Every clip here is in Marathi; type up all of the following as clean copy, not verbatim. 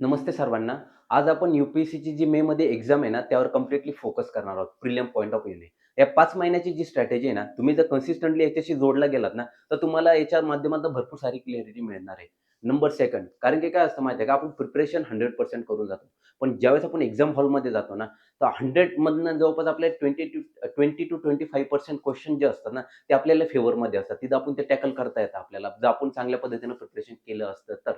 नमस्ते सर्वांना. आज आपण यू-पी-एस-सीची जी मेमध्ये एक्झाम आहे ना, त्यावर कंप्लीटली फोकस करणार आहोत, प्रिलिम पॉइंट ऑफ व्ह्यूने. या 5 महिन्याची जी स्ट्रॅटेजी आहे ना, तुम्ही जर कन्सिस्टंटली याच्याशी जोडला गेलात ना, तर तुम्हाला याच्या माध्यमातून भरपूर सारी क्लॅरिटी मिळणार आहे. नंबर 2 कारण की काय असतं माहिती आहे का, आपण प्रिपरेशन 100% करून जातो. पण ज्यावेळेस आपण एक्झाम हॉलमध्ये जातो ना, तर 100 मधनं जवळपास आपल्या 20-25% क्वेश्चन जे असतात ना, ते आपल्याला फेवरमध्ये असतात. तिथं आपण ते टॅकल करता येतं आपल्याला, जर आपण चांगल्या पद्धतीनं प्रिपरेशन केलं असतं तर.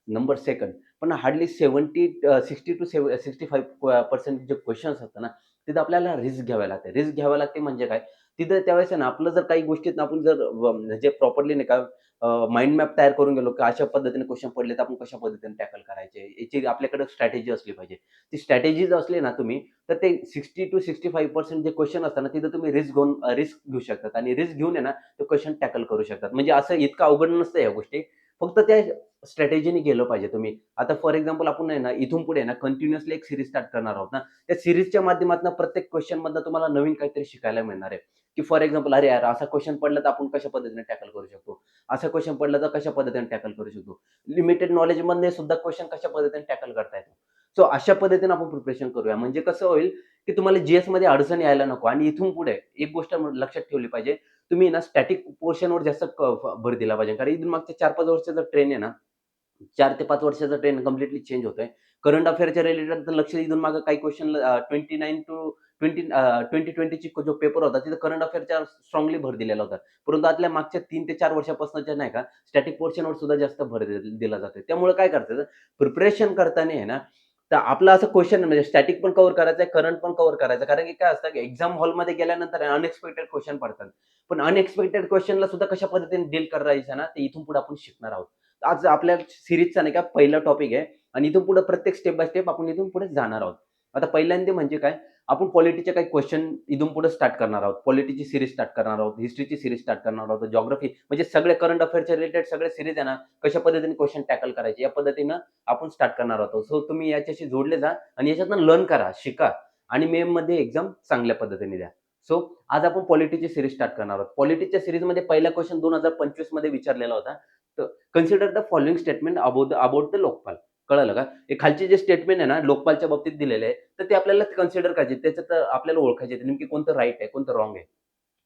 नंबर 2 पण हार्डली 60 टू 65% जे क्वेशन्स असतात ना, तिथं आपल्याला रिस्क घ्यावी लागते. रिस्क घ्यावी लागते म्हणजे काय? तिथं त्यावेळेस आहे ना, आपलं जर काही गोष्टीत आपण जर म्हणजे प्रॉपरली नाही का माइंड मॅप तयार करून गेलो, की अशा पद्धतीने क्वेशन पडले, तर आपण कशा पद्धतीने टॅकल करायचे, याची आपल्याकडे स्ट्रॅटेजी असली पाहिजे. ती स्ट्रॅटेजी जर असली ना तुम्ही, तर ते 60 टू 65% जे क्वेशन असतात ना, तिथं तुम्ही रिस्क घेऊ शकतात आणि रिस्क घेऊन आहे ना, तो क्वेशन टॅकल करू शकतात. म्हणजे असं इतकं अवघड नसतं या गोष्टी. फक्त त्या स्ट्रॅटेजीने गेलं पाहिजे तुम्ही. आता फॉर एक्झाम्पल आपण आहे ना, इथून पुढे ना कंटिन्युअसली एक सीरीज स्टार्ट करणार आहोत ना. त्या सीरीजच्या माध्यमातून प्रत्येक क्वेशनमधनं तुम्हाला नवीन काहीतरी शिकायला मिळणार आहे, की फॉर एक्झाम्पल अरे यार, असा क्वेशन पडला तर आपण कशा पद्धतीने टॅकल करू शकतो. असा क्वेशन पडला तर कशा पद्धतीने टॅकल करू शकतो. लिमिटेड नॉलेजमधले सुद्धा क्वेशन कशा पद्धतीने टॅकल करता येतो. सो अशा पद्धतीने आपण प्रिपरेशन करूया. म्हणजे कसं होईल, की तुम्हाला जी-एसमध्ये अडचण यायला नको आणि इथून पुढे एक गोष्ट लक्षात ठेवली पाहिजे. तुम्ही ना स्टॅटिक पोर्शनवर जास्त भर दिला पाहिजे. कारण इथून मागच्या 4-5 वर्षाचा ट्रेंड आहे ना, 4 ते 5 वर्षाचा ट्रेंड कंप्लीटली चेंज होतोय. करंट अफेअरच्या रिलेटेड तर लक्ष इथून मागे काही क्वेशन 29 टू 2020ची जो पेपर होता, तिथं करंट अफेअरच्या स्ट्राँगली भर दिलेला होता. परंतु आतल्या मागच्या 3 ते 4 वर्षापासूनच्या नाही का, स्टॅटिक पोर्शनवर सुद्धा जास्त भर दिला जातोय. त्यामुळे काय करतात, प्रिपरेशन करताना आहे ना, तर आपलं असं क्वेशन म्हणजे स्टॅटिक पण कव्हर करायचं आहे, करंट पण कव्हर करायचं आहे. कारण की काय असतं, एक्झाम हॉलमध्ये गेल्यानंतर अनएक्सपेक्टेड क्वेशन पडतात. पण अनएक्सपेक्टेड क्वेशनला सुद्धा कशा पद्धतीने डील करायचं ना, ते इथून पुढे आपण शिकणार आहोत. आज आपल्या सीरीजचा नाही का पहिला टॉपिक आहे आणि इथून पुढे प्रत्येक स्टेप बाय स्टेप आपण इथून पुढे जाणार आहोत. आता पहिल्यांदा म्हणजे काय, आपण पॉलिटीचे काही क्वेशन इथून पुढे स्टार्ट करणार आहोत. पॉलिटीची सीरीज स्टार्ट करणार आहोत, हिस्ट्रीची सीरीज स्टार्ट करणार आहोत, जिओग्राफी म्हणजे सगळे करंट अफेअरच्या रिलेटेड सगळे सीरीज आहे ना, कशा पद्धतीने क्वेशन टॅकल करायचे या पद्धतीनं आपण स्टार्ट करणार आहोत. सो तुम्ही याच्याशी जोडले जा आणि याच्यातनं लर्न करा, शिका आणि मेमध्ये एक्झाम चांगल्या पद्धतीने द्या. सो आज आपण पॉलिटीची सीरीज स्टार्ट करणार आहोत. पॉलिटीच्या सीरीजमध्ये पहिला क्वेशन 2025 मध्ये विचारलेला होता. तर consider the following statement about the Lokpal. कळालं का? हे खालचे जे स्टेटमेंट आहे ना, लोकपालच्या बाबतीत दिलेले आहे, तर ते आपल्याला कन्सिडर करायचे. त्याच्यात आपल्याला ओळखायचे नेमकी कोणतं राइट आहे, कोणतं रॉंग आहे.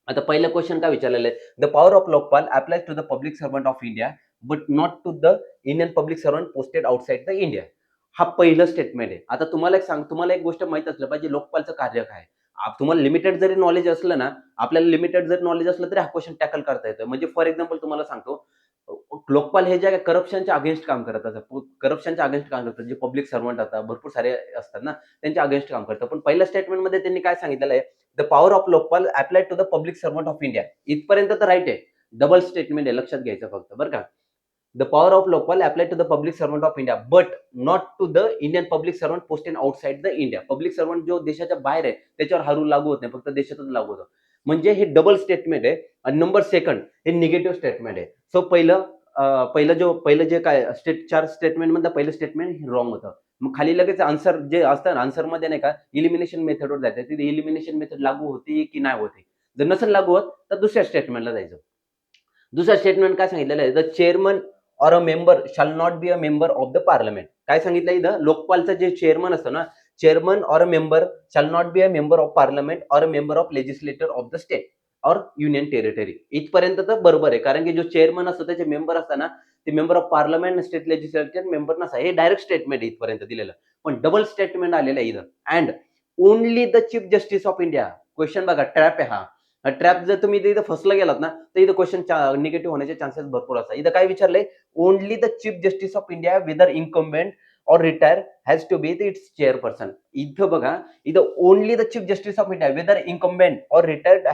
आता पहिला क्वेशन काय विचारलेलं आहे? The power of Lokpal applies to the public servant of India, but not to the Indian public servant posted outside the India. हा पहिलं स्टेटमेंट आहे. आता तुम्हाला एक गोष्ट माहीत असलं पाहिजे, लोकपालचं कार्य काय आहे? तुम्हाला लिमिटेड जरी नॉलेज असलं ना, आपल्याला लिमिटेड जरी नॉलेज असलं तरी हा क्वेशन टॅकल करता येतो. म्हणजे फॉर एक्झाम्पल तुम्हाला सांगतो, लोकपाल हे जे करप्शनच्या अगेन्स्ट काम करत असतात. करप्शनच्या अगेन्स्ट काम करतात. जे पब्लिक सर्व्हंट असतात, भरपूर सारे असतात ना, त्यांच्या अगेन्स्ट काम करतात. पण पहिल्या स्टेटमेंटमध्ये त्यांनी काय सांगितलेलं आहे, the power of Lokpal applied to the public servant of India. इथपर्यंत तर राइट आहे. डबल स्टेटमेंट आहे, लक्षात घ्यायचं फक्त बरं का. The power of Lokpal applied to the public servant of India, but not to the Indian public servant posted outside the India. Public servant जो देशाच्या बाहेर आहे, त्याच्यावर हा रूल लागू होत नाही. फक्त देशातच लागू होतो. म्हणजे हे डबल स्टेटमेंट आहे आणि नंबर 2 हे निगेटिव्ह स्टेटमेंट आहे. सो पहिलं जे काय 4 स्टेटमेंटमधलं पहिलं स्टेटमेंट हे रॉंग होतं. मग खाली लगेच आन्सर जे असतं ना, आन्सरमध्ये नाही का एलिमिनेशन मेथडवर जायचं. तिथे एलिमिनेशन मेथड लागू होते की नाही होते. जर नसेल लागू होत, तर दुसऱ्या स्टेटमेंटला जायचं. दुसरं स्टेटमेंट काय सांगितलेलं आहे? The chairman or a member शाल not be a member of the parliament. काय सांगितलं इथं? लोकपालचं जे चेअरमन असतं ना, चेअरमन ऑर अ मेंबर शाल not be a member of parliament or a member of legislator of the state or union territory. इथपर्यंत तर बरोबर आहे. कारण की जो चेअरमन असतो त्याचे मेंबर असतात ना, ते member of parliament, state legislature member नसतात. हे डायरेक्ट स्टेटमेंट आहे इथपर्यंत दिलेलं. पण डबल स्टेटमेंट आलेलं आहे इथं. And only the Chief Justice of India. Question बघा, ट्रॅप आहे हा. ट्रॅप जर तुम्ही इथं फसला गेलात ना, तर इथं क्वेशन निगेटिव्ह होण्याचे चान्सेस भरपूर असतात. इथं काय विचारलंय? Only the Chief Justice of India whether incumbent or retire has to be its chairperson. इथं बघा, इथं only the Chief Justice of India whether incumbent or retired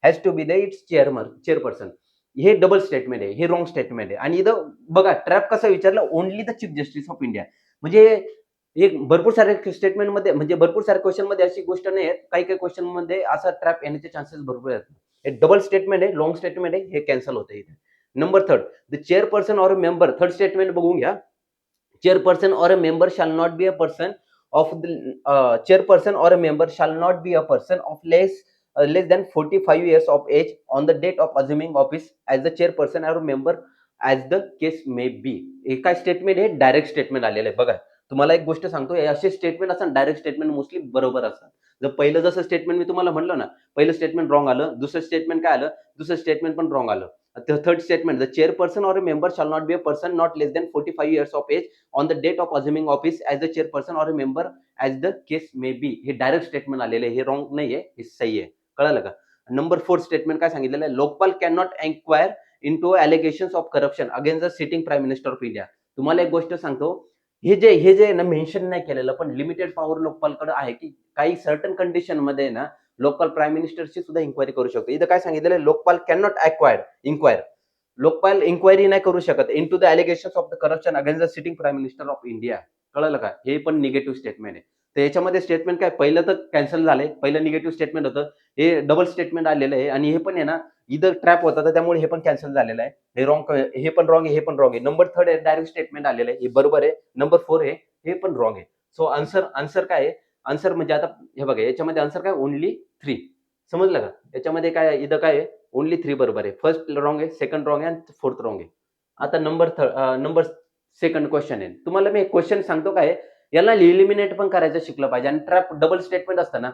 has to be the its chairperson. हे डबल स्टेटमेंट आहे. हे रॉंग स्टेटमेंट आहे. आणि इथं बघा ट्रॅप कसं विचारलं? Only the Chief Justice of India. म्हणजे एक भरपूर सारे स्टेटमेंटमध्ये म्हणजे भरपूर साऱ्या क्वेशनमध्ये अशी गोष्ट नाही आहे. काही-काही क्वेशनमध्ये असा ट्रॅप येण्याचे चान्सेस भरपूर आहेत. हे डबल स्टेटमेंट आहे, लाँग स्टेटमेंट आहे. हे कॅन्सल होतं इथे. Number 3 the chairperson or a member. Third statement बघून घ्या. Chairperson or a member shall not be a person of the chairperson or a member shall not be a person of less than 45 years of age on the date of assuming office as the chairperson or a member as the case may be. हे काय स्टेटमेंट आहे? डायरेक्ट स्टेटमेंट आलेलं आहे बघा. तुम्हाला एक गोष्ट सांगतो, हे असे स्टेटमेंट असतात डायरेक्ट स्टेटमेंट मोस्टली बरोबर असतात. जर पहिलं जसं स्टेटमेंट मी तुम्हाला म्हटलं ना, पहिलं स्टेटमेंट रॉंग आलं, दुसरं स्टेटमेंट काय आलं, दुसरं स्टेटमेंट पण रॉंग आलं. Third statement, the chairperson or a member shall not be a person not less than 45 years of age on the date of assuming office as a chairperson or a member as the case may be. हे डायरेक्ट स्टेटमेंट आलेलं आहे. हे रॉंग नाहीये, हे सही आहे. कळालं का? नंबर 4 स्टेटमेंट काय सांगितलेलं आहे, Lokpal can not enquire into allegations of corruption against the sitting prime minister of India. तुम्हाला एक गोष्ट सांगतो, हे जे आहे ना मेन्शन नाही केलेलं, पण लिमिटेड पॉवर लोकपालकडे आहे, की काही सर्टन कंडिशनमध्ये ना लोकपाल प्राईम मिनिस्टरची सुद्धा इन्क्वायरी करू शकतो. इथं काय सांगितलेलं आहे, Lokpal can not inquire. Lokpal inquiry नाही करू शकत into the allegations of the corruption against the sitting prime minister of India. कळलं का? हे पण निगेटिव्ह स्टेटमेंट आहे. तर याच्यामध्ये स्टेटमेंट काय, पहिलं तर कॅन्सल झालंय. पहिलं निगेटिव्ह स्टेटमेंट होतं. हे डबल स्टेटमेंट आलेलं आहे आणि हे पण आहे ना, इथं ट्रॅप होता, तर त्यामुळे हे पण कॅन्सल झालेलं आहे. हे रॉंग, हे पण रॉंग आहे, हे पण रॉंग आहे. नंबर 3 आहे, डायरेक्ट स्टेटमेंट आलेलं आहे. हे बरोबर आहे. नंबर 4 आहे, हे पण रॉंग आहे. सो आन्सर काय आहे? आन्सर म्हणजे आता हे बघा, याच्यामध्ये आन्सर काय, ओन्ली 3. समजलं का? याच्यामध्ये काय आहे, इथं काय आहे, ओन्ली 3 बरोबर आहे. फर्स्ट रॉंग आहे, सेकंड रॉंग आहे आणि फोर्थ रॉंग आहे. आता नंबर सेकंड क्वेश्चन आहे. तुम्हाला मी एक क्वेश्चन सांगतो, काय आहे, याला एलिमिनेट पण करायचं शिकलं पाहिजे. आणि ट्रॅप डबल स्टेटमेंट असतं ना,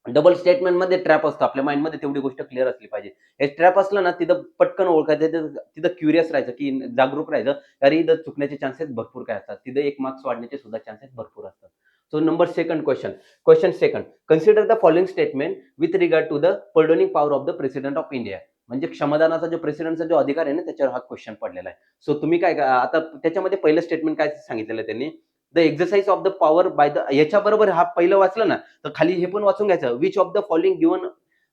डबल स्टेटमेंटमध्ये ट्रॅप असतो. आपल्या माइंडमध्ये तेवढी गोष्ट क्लिअर असली पाहिजे. हे ट्रॅप असलं ना, तिथं पटकन ओळखायचं, तिथं क्युरियस राहायचं, की जागरूक राहायचं. अरे, इथं चुकण्याचे चान्सेस भरपूर काय असतात. तिथं 1 मार्क्स वाढण्याचे सुद्धा चान्सेस भरपूर असतात. So number second question. Question second. Consider the following statement with regard to the pardoning power of the president of India. म्हणजे क्षमादानाचा जो प्रेसिडेंटचा जो अधिकार आहे ना, त्याच्यावर हा क्वेश्चन पडलेला आहे. सो तुम्ही काय आता त्याच्यामध्ये पहिलं स्टेटमेंट काय सांगितलेलं आहे त्यांनी, the exercise of the power by the, याच्याबरोबर हा पहिलं वाचलं ना, तर खाली हे पण वाचून घ्यायचं, which of the following given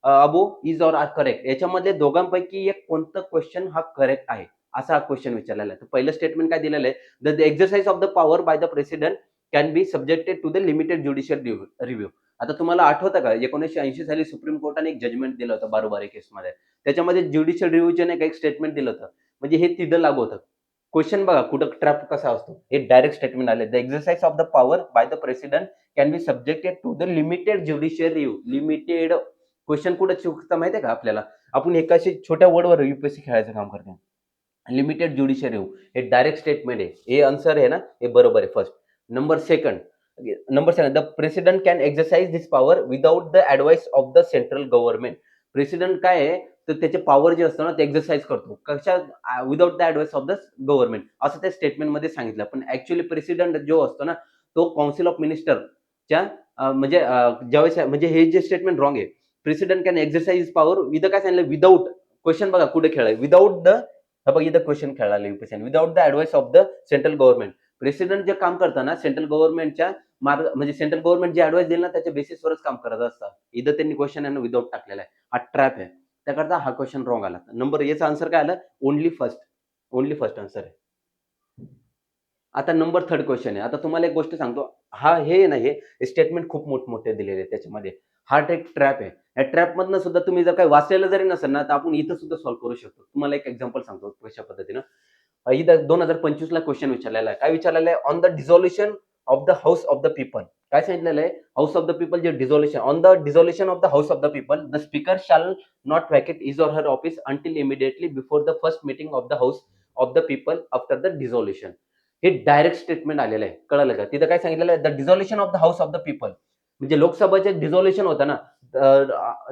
above is or are correct. याच्यामध्ये दोघांपैकी एक कोणतं क्वेश्चन हा करेक्ट आहे, असा हा क्वेश्चन विचारलेला आहे. तर पहिलं स्टेटमेंट काय दिलेलं आहे, the exercise of the power by the president can be subjected to the limited judicial review. आता तुम्हाला आठवतं का, 1980 साली सुप्रीम कोर्टाने एक जजमेंट दिलं होतं बारोबारी केसमध्ये. त्याच्यामध्ये ज्युडिशियल रिव्ह्यूचे नाही का एक स्टेटमेंट दिलं होतं. म्हणजे हे तिथं लागू होतं. क्वेश्चन बघा कुठं ट्रॅप कसा असतो. हे डायरेक्ट स्टेटमेंट आले. The exercise of the power by the president can be subjected to the limited judicial review. Limited question कुठे चुकतं माहिती आहे का आपल्याला? आपण एकाशी छोट्या वर्डवर यूपीएससी खेळायचं काम करतो. लिमिटेड ज्युडिशियल रिव्ह्यू हे डायरेक्ट स्टेटमेंट आहे. हे आन्सर आहे ना, हे बरोबर आहे first. Number second. The president can exercise this power without the advice of the central government. President काय आहे, तर त्याचे पॉवर जे असतं ना, ते एक्सरसाइज करतो. कशा, without the advice of the government, असं त्या स्टेटमेंटमध्ये सांगितलं. पण ॲक्चुअली प्रेसिडेंट जो असतो ना, तो काउन्सिल ऑफ मिनिस्टरच्या म्हणजे ज्यावेळेस म्हणजे हे जे स्टेटमेंट रॉंग आहे. President can exercise power with काय सांगितलं, विदाउट. क्वेश्चन बघा कुठे खेळाय, विदाउट द, हा बघा इथं क्वेश्चन खेळायला UPSC, without the advice of the central government. President जे काम करतं ना, सेंट्रल गव्हर्नमेंटच्या मार्ग, म्हणजे सेंट्रल गव्हर्नमेंट जे ॲडवाइस देईल ना, त्याच्या बेसिसवरच काम करत असतात. इथं त्यांनी क्वेश्चन आहे ना विदाउट टाकलेला आहे. हा ट्रॅप आहे. त्याकरता हा क्वेश्चन रॉंग आला. नंबर याचा आन्सर काय आलं, only first. Only first answer आहे. आता नंबर 3 क्वेश्चन आहे. आता तुम्हाला एक गोष्ट सांगतो. हे आहे ना, हे स्टेटमेंट खूप मोठमोठे दिलेले आहेत त्याच्यामध्ये. हा एक ट्रॅप आहे. या ट्रॅपमधनं सुद्धा तुम्ही जर काही वाचलेलं जरी नसेल ना, तर आपण इथं सुद्धा सॉल्व्ह करू शकतो. तुम्हाला एक एक्झाम्पल सांगतो कशा पद्धतीनं. इथं 2025 ला क्वेश्चन विचारलेला आहे. काय विचारलेलं आहे? On the dissolution of the House of the People. काय सांगितलेलं आहे? हाऊस ऑफ द पीपल जे dissolution, on the dissolution of the House of the People, the speaker shall not vacate his or her office until immediately before the first meeting of the House of the People after the dissolution. हे डायरेक्ट स्टेटमेंट आलेलं आहे. कळालं का? तिथं काय सांगितलेलं आहे? The dissolution of the House of the People. म्हणजे लोकसभेचे डिझॉल्युशन होतं ना,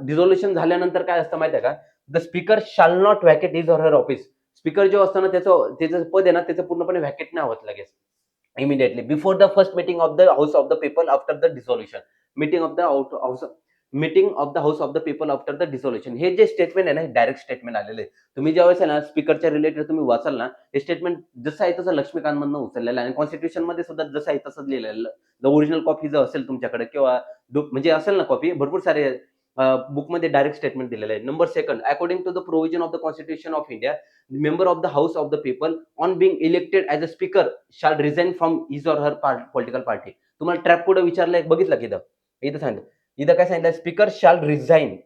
डिझॉल्युशन झाल्यानंतर काय असतं माहिती आहे का? The speaker shall not vacate his or her office. Speaker जो असतो ना, त्याचं पद आहे ना, त्याचं पूर्णपणे व्हॅकेट नाही होत लगेच. Immediately before the first meeting of the House of the People after the dissolution. Meeting of the House, meeting of the House of the People after the dissolution. हे जे स्टेटमेंट आहे ना, हे डायरेक्ट स्टेटमेंट आलेलं आहे. तुम्ही ज्यावेळेस आहे ना स्पीकरच्या रिलेटेड तुम्ही वाचाल ना, हे स्टेटमेंट जसं आहे तसं लक्ष्मीकांतमधनं उचललेलं आहे. आणि कॉन्स्टिट्यूशन मध्ये सुद्धा जसं आहे तसंच लिहिलेलं. द ओरिजिनल कॉपी जर असेल तुमच्याकडे किंवा म्हणजे असेल ना कॉपी, भरपूर सारे बुकमध्ये डायरेक्ट स्टेटमेंट दिलेलं आहे. Number second, according to the provision of the constitution of India, member of the house of the people on being elected as a speaker shall resign from his or her political party. तुम्हाला ट्रॅप पुढे विचारलंय, बघितलं की इथं सांगितलं. इथं काय सांगितलं, स्पीकर शाल रिझाईन.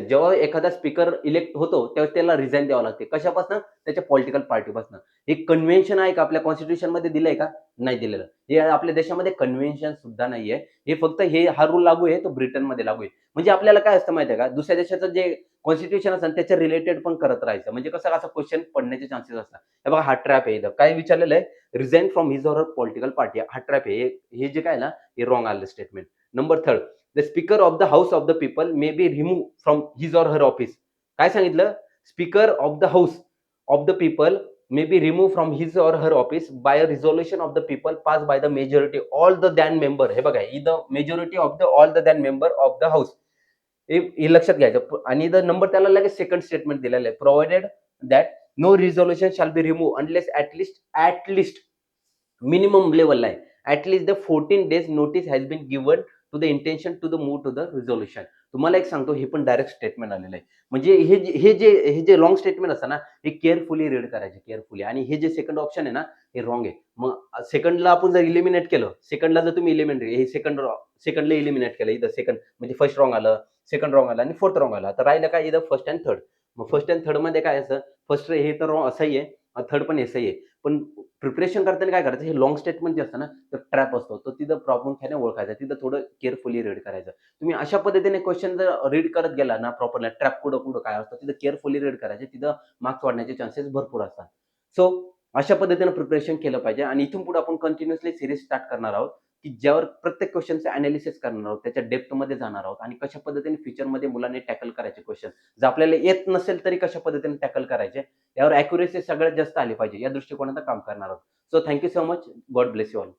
जेव्हा एखादा स्पीकर इलेक्ट होतो तेव्हा त्याला रिझाईन द्यावं लागते. कशापासून? त्याच्या पॉलिटिकल पार्टीपासून. हे कन्व्हेन्शन आहे का आपल्या कॉन्स्टिट्यूशन मध्ये दिलंय का? नाही दिलेलं. हे आपल्या देशामध्ये कन्व्हेन्शन सुद्धा नाहीये. हे फक्त हा रूल लागू आहे तो ब्रिटनमध्ये लागू आहे. म्हणजे आपल्याला काय असतं माहिती आहे का, दुसऱ्या देशाचं जे कॉन्स्टिट्यूशन असतं त्याच्या रिलेटेड पण करत राहायचं. म्हणजे कसं असा क्वेश्चन पडण्याचे चान्सेस असतात. हे बघा हा ट्रॅप आहे इथं. काय विचारलेलं आहे? Resign from his or her political party. हा ट्रॅप आहे. हे जे काय ना, हे रॉंग आलं statement. Number 3 the speaker of the House of the people may be remove from his or her office. काय सांगितलं? Speaker of the House of the people may be removed from his or her office by a resolution of the people passed by the majority all the then member. हे बघा, the majority of the all the then member of the house. हे लक्षात घ्यायचं. आणि द नंबर त्याला लगेच सेकंड स्टेटमेंट दिलेलं आहे. Provided that no resolution shall be remove unless at least minimum लेवलला आहे. At the 14 days notice has been given to the intention to the move to the resolution. तुम्हाला एक सांगतो, हे पण डायरेक्ट स्टेटमेंट आलेलं आहे. म्हणजे हे जे लॉंग स्टेटमेंट असतं ना, हे केअरफुली रीड करायचे, केअरफुली. आणि हे जे सेकंड ऑप्शन आहे ना, हे रॉंग आहे. मग सेकंडला आपण जर इलिमिनेट केलं, सेकंडला जर तुम्ही हे सेकंडला इलिमिनेट केलं, इथं सेकंड म्हणजे फर्स्ट रॉंग आलं, सेकंड रॉंग आलं आणि फोर्थ रॉंग आलं. तर राहिलं काय? इथं फर्स्ट अँड थर्ड. मग फर्स्ट अँड थर्डमध्ये काय असतं? फर्स्ट हे तर रॉंग सही आहे, थर्ड पण हे सही आहे. पण प्रिपरेशन करताना काय करायचं? हे लॉंग स्टेटमेंट जे असतं ना, तर ट्रॅप असतो. तर तिथं प्रॉब्लेम काय नाही ओळखायचा. तिथं थोडं केअरफुली रीड करायचं. तुम्ही अशा पद्धतीने क्वेश्चन जर रीड करत गेला ना प्रॉपरली, ट्रॅप कुठं काय असतं, तिथं केअरफुली रीड करायचे. तिथं मार्क्स वाढण्याचे चान्सेस भरपूर असतात. सो अशा पद्धतीने प्रिपरेशन केलं पाहिजे. आणि इथून पुढे आपण कंटिन्युअसली सीरीज स्टार्ट करणार आहोत, की ज्यावर प्रत्येक क्वेश्चनचं एनालिसिस करणार आहोत, त्याच्या डेप्थमध्ये जाणार आहोत आणि कशा पद्धतीने फ्युचरमध्ये मुलांनी टॅकल करायचे क्वेश्चन. जर आपल्याला येत नसेल तरी कशा पद्धतीने टॅकल करायचे, यावर ॲक्युरेसी सगळ्यात जास्त आली पाहिजे, या दृष्टिकोनातून काम करणार आहोत. So thank you so much. God bless you all.